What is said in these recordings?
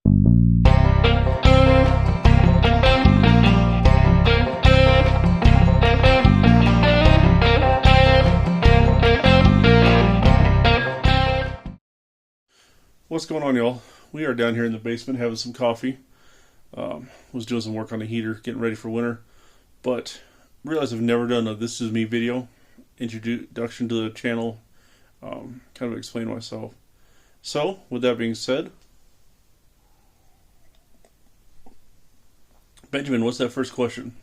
What's going on, y'all? We are down here in the basement having some coffee. Was doing some work on the heater, getting ready for winter, but realized I've never done a "This Is Me" video, introduction to the channel, kind of explain myself. So, with that being said, Benjamin, what's that first question?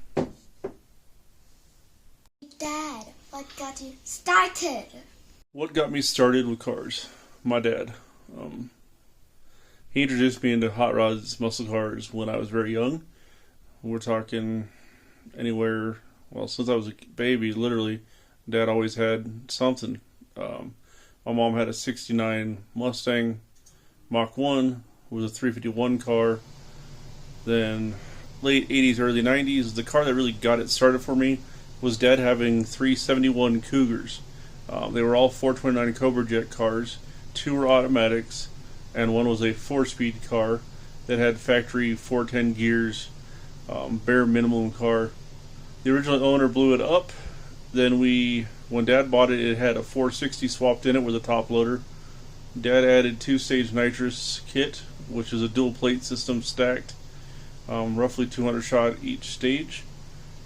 Dad, what got you started? What got me started with cars? My dad. He introduced me into hot rods, muscle cars when I was very young. We're talking anywhere, well, since I was a baby, literally, Dad always had something. My mom had a 69 Mustang Mach 1, was a 351 car. Then late 80s, early 90s, the car that really got it started for me was Dad having 371 Cougars. They were all 429 Cobra Jet cars. Two were automatics, and one was a 4-speed car that had factory 410 gears, bare minimum car. The original owner blew it up. Then when Dad bought it, it had a 460 swapped in it with a top loader. Dad added 2-stage nitrous kit, which is a dual plate system stacked, roughly 200 shot each stage.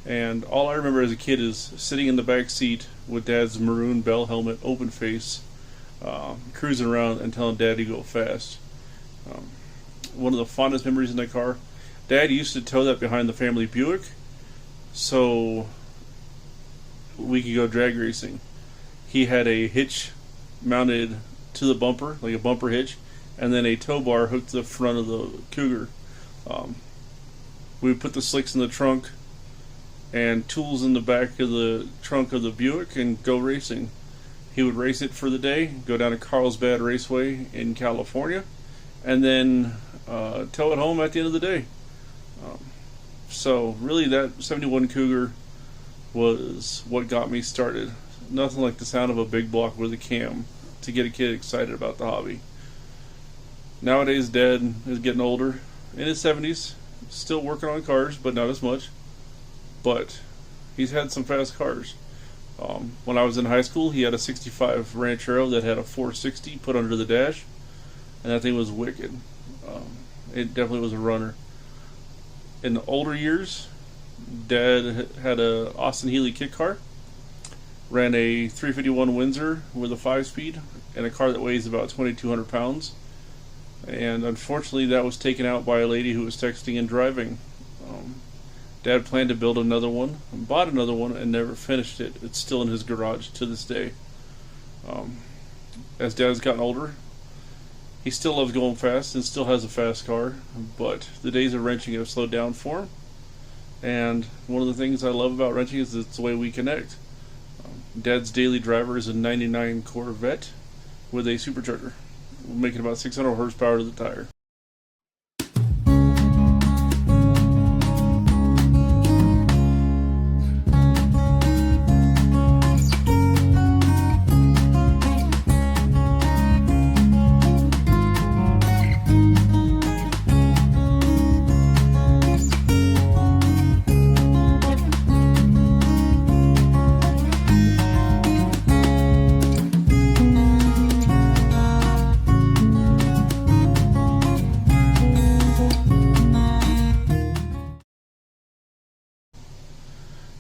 And all I remember as a kid is sitting in the back seat with Dad's maroon bell helmet, open face, cruising around and telling Dad to go fast. One of the fondest memories in that car, Dad used to tow that behind the family Buick so we could go drag racing. He had a hitch mounted to the bumper, like a bumper hitch, and then a tow bar hooked to the front of the Cougar. We would put the slicks in the trunk and tools in the back of the trunk of the Buick and go racing. He would race it for the day, go down to Carlsbad Raceway in California, and then tow it home at the end of the day. So really that 71 Cougar was what got me started. Nothing like the sound of a big block with a cam to get a kid excited about the hobby. Nowadays Dad is getting older, in his 70s, still working on cars, but not as much. But he's had some fast cars. When I was in high school, he had a 65 Ranchero that had a 460 put under the dash, and that thing was wicked. It definitely was a runner. In the older years, Dad had a Austin Healey kit car, ran a 351 Windsor with a 5-speed, and a car that weighs about 2,200 pounds. And unfortunately, that was taken out by a lady who was texting and driving. Dad planned to build another one, bought another one, and never finished it. It's still in his garage to this day. As Dad's gotten older, he still loves going fast and still has a fast car, but the days of wrenching have slowed down for him. And one of the things I love about wrenching is it's the way we connect. Dad's daily driver is a 99 Corvette with a supercharger, making about 600 horsepower to the tire.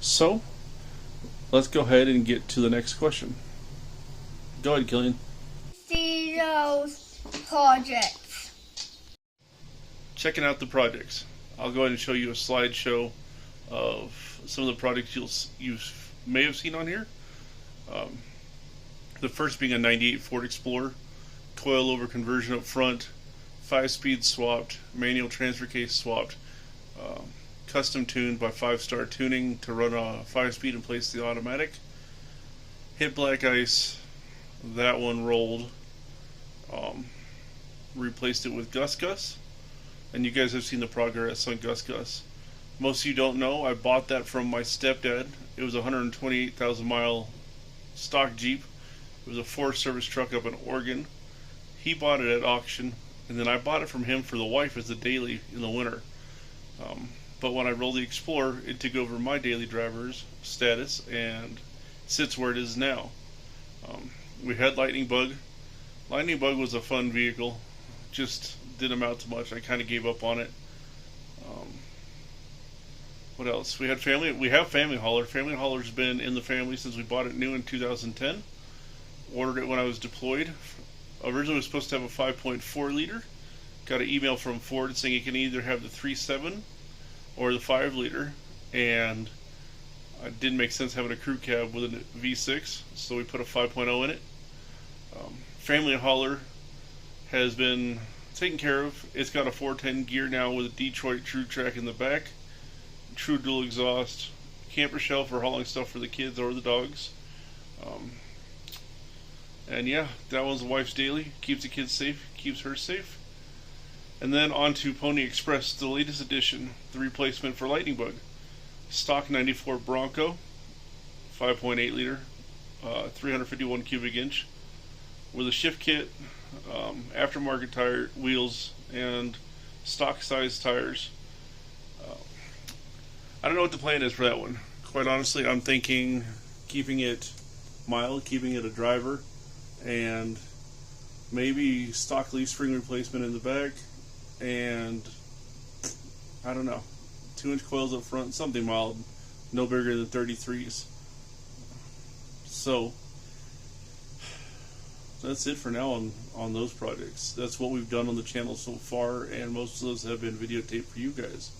So, let's go ahead and get to the next question. Go ahead, Killian. See those projects. Checking out the projects. I'll go ahead and show you a slideshow of some of the projects you may have seen on here. The first being a 98 Ford Explorer, coilover conversion up front, 5-speed swapped, manual transfer case swapped, custom tuned by 5-star tuning to run a 5-speed and place the automatic. Hit black ice, that one rolled, replaced it with Gus, and you guys have seen the progress on Gus. Most of you don't know, I bought that from my stepdad. It was a 128,000 mile stock Jeep. It was a 4 service truck up in Oregon. He bought it at auction and then I bought it from him for the wife as a daily in the winter. But when I rolled the Explorer, it took over my daily driver's status and sits where it is now. We had Lightning Bug. Lightning Bug was a fun vehicle, just didn't amount to much. I kind of gave up on it. What else? We have Family Hauler. Family Hauler's been in the family since we bought it new in 2010. Ordered it when I was deployed. Originally it was supposed to have a 5.4 liter. Got an email from Ford saying it can either have the 3.7 or the 5 liter, and it didn't make sense having a crew cab with a V6, so we put a 5.0 in it. Family Hauler has been taken care of. It's got a 410 gear now with a Detroit True Track in the back, true dual exhaust, camper shell for hauling stuff for the kids or the dogs. And yeah, that one's the wife's daily. Keeps the kids safe, keeps her safe. And then on to Pony Express, the latest edition, the replacement for Lightning Bug. Stock 94 Bronco, 5.8 liter, 351 cubic inch, with a shift kit, aftermarket tire wheels, and stock size tires. I don't know what the plan is for that one. Quite honestly, I'm thinking keeping it mild, keeping it a driver, and maybe stock leaf spring replacement in the back, and I don't know, 2-inch coils up front, something mild, no bigger than 33s. So that's it for now on those projects. That's what we've done on the channel so far, and most of those have been videotaped for you guys.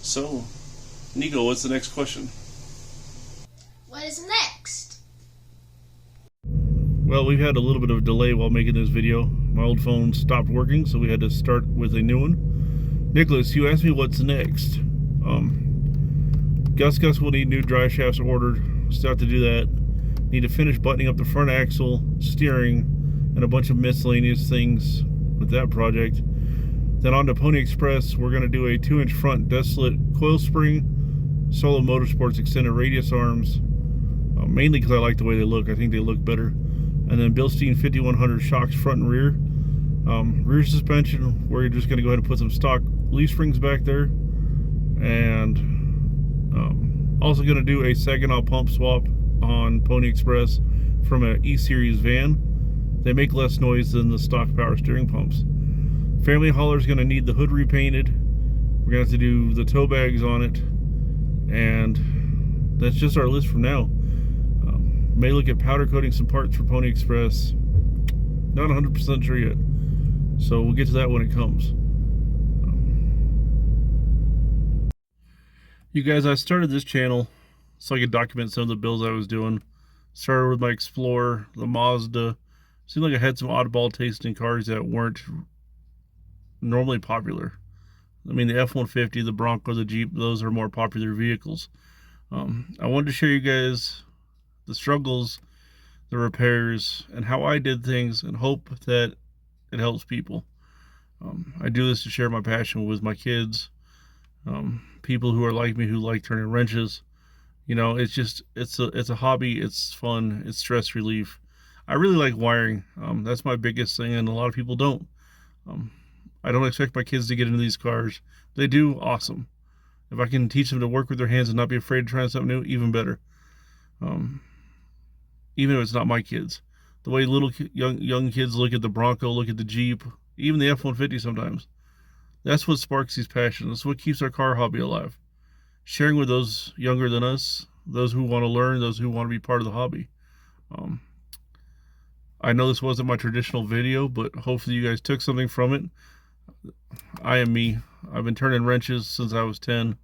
So, Nico, what's the next question? What is next? Well, we've had a little bit of a delay while making this video. My old phone stopped working, so we had to start with a new one. Nicholas, you asked me what's next. Gus will need new drive shafts ordered. Still have to do that. Need to finish buttoning up the front axle, steering, and a bunch of miscellaneous things with that project. Then on to Pony Express, we're going to do a 2-inch front desolate coil spring, Solo Motorsports extended radius arms, mainly because I like the way they look. I think they look better. And then Bilstein 5100 shocks front and rear. Rear suspension, we're just going to go ahead and put some stock leaf springs back there. And also going to do a Saginaw pump swap on Pony Express from an E-Series van. They make less noise than the stock power steering pumps. Family hauler is going to need the hood repainted. We're going to have to do the tow bags on it. And that's just our list for now. May look at powder coating some parts for Pony Express. Not 100% sure yet. So we'll get to that when it comes. You guys, I started this channel so I could document some of the builds I was doing. Started with my Explorer, the Mazda. Seemed like I had some oddball tasting cars that weren't normally popular. I mean, the F-150, the Bronco, the Jeep, those are more popular vehicles. I wanted to show you guys the struggles, the repairs, and how I did things, and hope that it helps people. I do this to share my passion with my kids, people who are like me, who like turning wrenches. You know, it's a hobby. It's fun. It's stress relief. I really like wiring. That's my biggest thing, and a lot of people don't. I don't expect my kids to get into these cars. They do, awesome. If I can teach them to work with their hands and not be afraid to try something new, even better. Even if it's not my kids. The way little young kids look at the Bronco, look at the Jeep, even the F-150 sometimes. That's what sparks these passions. That's what keeps our car hobby alive. Sharing with those younger than us, those who want to learn, those who want to be part of the hobby. I know this wasn't my traditional video, but hopefully you guys took something from it. I am me. I've been turning wrenches since I was 10.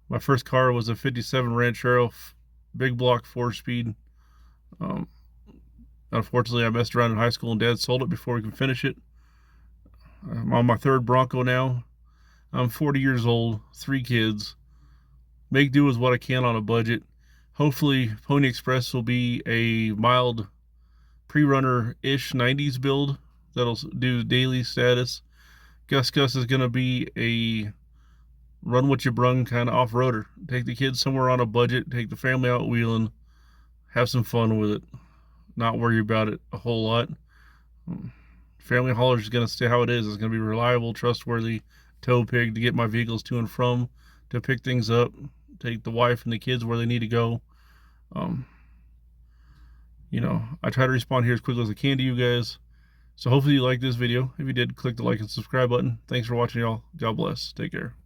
My first car was a 57 Ranchero, big block 4-speed. Unfortunately, I messed around in high school and Dad sold it before we could finish it. I'm on my third Bronco now. I'm 40 years old, 3 kids. Make do with what I can on a budget. Hopefully, Pony Express will be a mild pre-runner-ish 90s build that'll do daily status. Gus is going to be a run what you brung kind of off-roader. Take the kids somewhere on a budget, take the family out wheeling, have some fun with it. Not worry about it a whole lot. Family hauler is going to stay how it is. It's going to be reliable, trustworthy tow pig to get my vehicles to and from, to pick things up, take the wife and the kids where they need to go. You know, I try to respond here as quickly as I can to you guys. So hopefully you like this video. If you did, click the like and subscribe button. Thanks for watching, y'all. God bless. Take care.